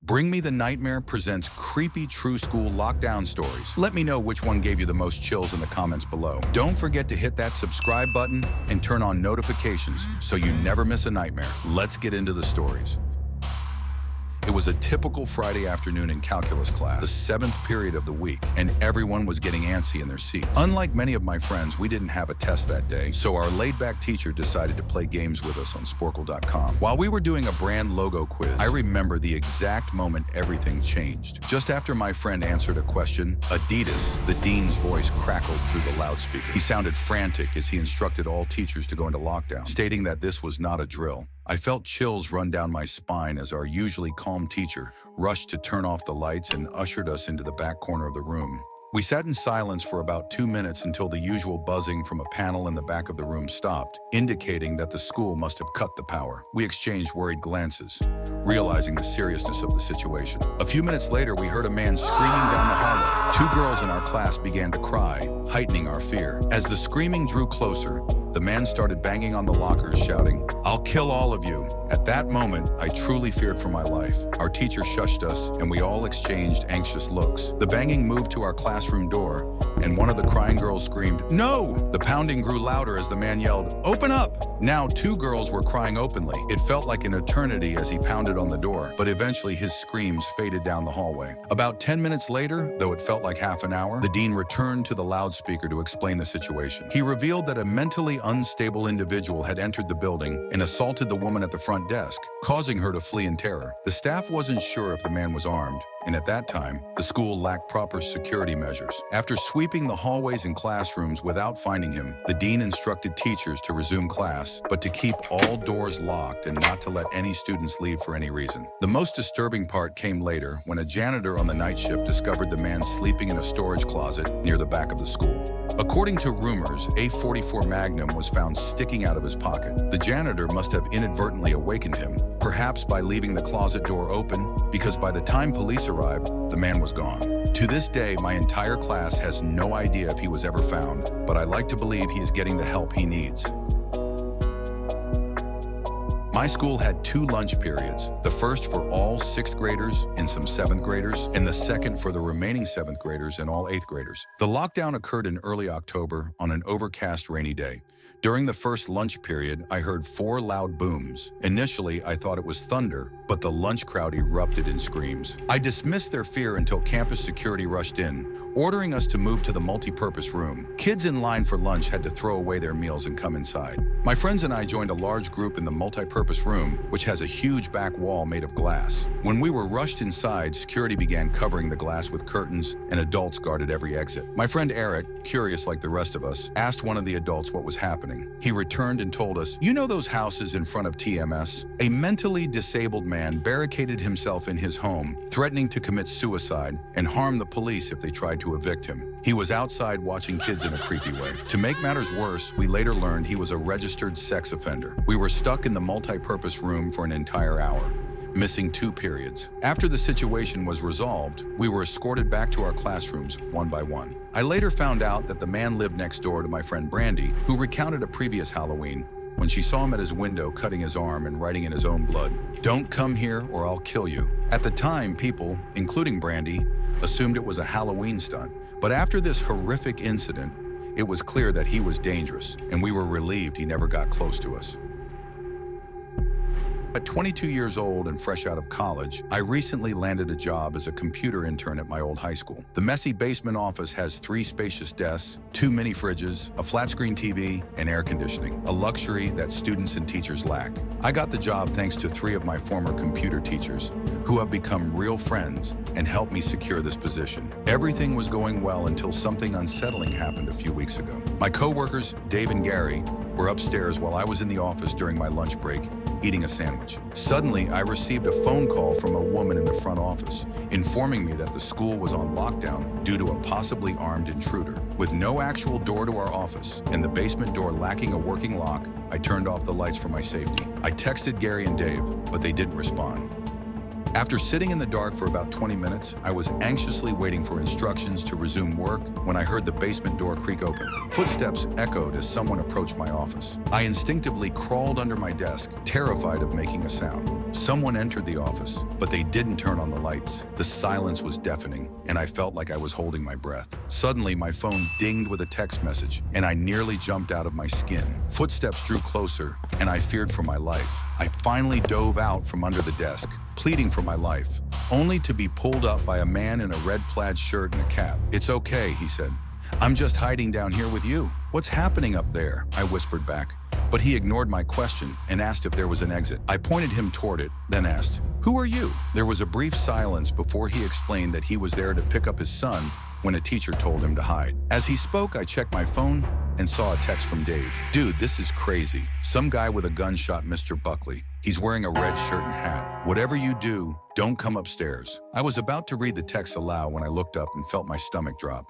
Bring Me the Nightmare presents creepy true school lockdown stories. Let me know which one gave you the most chills in the comments below. Don't forget to hit that subscribe button and turn on notifications so you never miss a nightmare. Let's get into the stories. It was a typical Friday afternoon in calculus class, the 7th period of the week, and everyone was getting antsy in their seats. Unlike many of my friends, we didn't have a test that day, so our laid-back teacher decided to play games with us on Sporkle.com. While we were doing a brand logo quiz, I remember the exact moment everything changed. Just after my friend answered a question, Adidas, the dean's voice crackled through the loudspeaker. He sounded frantic as he instructed all teachers to go into lockdown, stating that this was not a drill. I felt chills run down my spine as our usually calm teacher rushed to turn off the lights and ushered us into the back corner of the room. We sat in silence for about 2 minutes until the usual buzzing from a panel in the back of the room stopped, indicating that the school must have cut the power. We exchanged worried glances, realizing the seriousness of the situation. A few minutes later, we heard a man screaming down the hallway. 2 girls in our class began to cry, heightening our fear. As the screaming drew closer, the man started banging on the lockers, shouting, "I'll kill all of you." At that moment, I truly feared for my life. Our teacher shushed us, and we all exchanged anxious looks. The banging moved to our classroom door, and one of the crying girls screamed, "No!" The pounding grew louder as the man yelled, "Open up!" Now 2 girls were crying openly. It felt like an eternity as he pounded on the door, but eventually his screams faded down the hallway. About 10 minutes later, though it felt like half an hour, the dean returned to the loudspeaker to explain the situation. He revealed that a mentally unstable individual had entered the building and assaulted the woman at the front desk, causing her to flee in terror. The staff wasn't sure if the man was armed, and at that time, the school lacked proper security measures. After sweeping the hallways and classrooms without finding him, the dean instructed teachers to resume class, but to keep all doors locked and not to let any students leave for any reason. The most disturbing part came later when a janitor on the night shift discovered the man sleeping in a storage closet near the back of the school. According to rumors, a .44 Magnum was found sticking out of his pocket. The janitor must have inadvertently awakened him, perhaps by leaving the closet door open, because by the time police arrived, the man was gone. To this day, my entire class has no idea if he was ever found, but I like to believe he is getting the help he needs. My school had 2 lunch periods, the first for all 6th graders and some 7th graders, and the second for the remaining 7th graders and all 8th graders. The lockdown occurred in early October on an overcast rainy day. During the first lunch period, I heard 4 loud booms. Initially, I thought it was thunder, but the lunch crowd erupted in screams. I dismissed their fear until campus security rushed in, ordering us to move to the multi-purpose room. Kids in line for lunch had to throw away their meals and come inside. My friends and I joined a large group in the multi-purpose room, which has a huge back wall made of glass. When we were rushed inside, security began covering the glass with curtains, and adults guarded every exit. My friend Eric, curious like the rest of us, asked one of the adults what was happening. He returned and told us, "You know those houses in front of TMS? A mentally disabled man barricaded himself in his home, threatening to commit suicide and harm the police if they tried to evict him. He was outside watching kids in a creepy way." To make matters worse, we later learned he was a registered sex offender. We were stuck in the multi-purpose room for an entire hour, missing 2 periods. After the situation was resolved, we were escorted back to our classrooms one by one. I later found out that the man lived next door to my friend Brandy, who recounted a previous Halloween when she saw him at his window cutting his arm and writing in his own blood, "Don't come here or I'll kill you." At the time, people, including Brandy, assumed it was a Halloween stunt. But after this horrific incident, it was clear that he was dangerous, and we were relieved he never got close to us. At 22 years old and fresh out of college, I recently landed a job as a computer intern at my old high school. The messy basement office has 3 spacious desks, 2 mini fridges, a flat-screen TV, and air conditioning, a luxury that students and teachers lack. I got the job thanks to 3 of my former computer teachers, who have become real friends and helped me secure this position. Everything was going well until something unsettling happened a few weeks ago. My coworkers, Dave and Gary, were upstairs while I was in the office during my lunch break, eating a sandwich. Suddenly, I received a phone call from a woman in the front office, informing me that the school was on lockdown due to a possibly armed intruder. With no actual door to our office and the basement door lacking a working lock, I turned off the lights for my safety. I texted Gary and Dave, but they didn't respond. After sitting in the dark for about 20 minutes, I was anxiously waiting for instructions to resume work when I heard the basement door creak open. Footsteps echoed as someone approached my office. I instinctively crawled under my desk, terrified of making a sound. Someone entered the office, but they didn't turn on the lights. The silence was deafening, and I felt like I was holding my breath. Suddenly, my phone dinged with a text message, and I nearly jumped out of my skin. Footsteps drew closer, and I feared for my life. I finally dove out from under the desk, pleading for my life, only to be pulled up by a man in a red plaid shirt and a cap. "It's okay," he said. "I'm just hiding down here with you." "What's happening up there?" I whispered back. But he ignored my question and asked if there was an exit. I pointed him toward it, then asked, "Who are you?" There was a brief silence before he explained that he was there to pick up his son when a teacher told him to hide. As he spoke, I checked my phone and saw a text from Dave. "Dude, this is crazy. Some guy with a gun shot Mr. Buckley. He's wearing a red shirt and hat. Whatever you do, don't come upstairs." I was about to read the text aloud when I looked up and felt my stomach drop.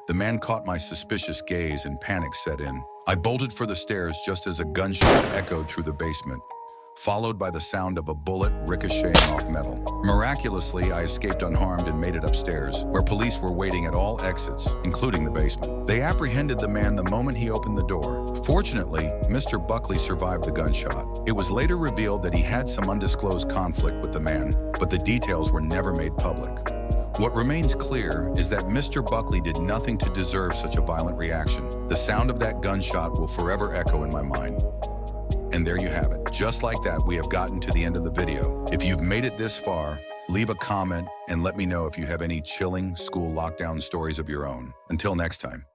The man caught my suspicious gaze and panic set in. I bolted for the stairs just as a gunshot echoed through the basement, followed by the sound of a bullet ricocheting off metal. Miraculously, I escaped unharmed and made it upstairs, where police were waiting at all exits, including the basement. They apprehended the man the moment he opened the door. Fortunately, Mr. Buckley survived the gunshot. It was later revealed that he had some undisclosed conflict with the man, but the details were never made public. What remains clear is that Mr. Buckley did nothing to deserve such a violent reaction. The sound of that gunshot will forever echo in my mind. And there you have it. Just like that, we have gotten to the end of the video. If you've made it this far, leave a comment and let me know if you have any chilling school lockdown stories of your own. Until next time.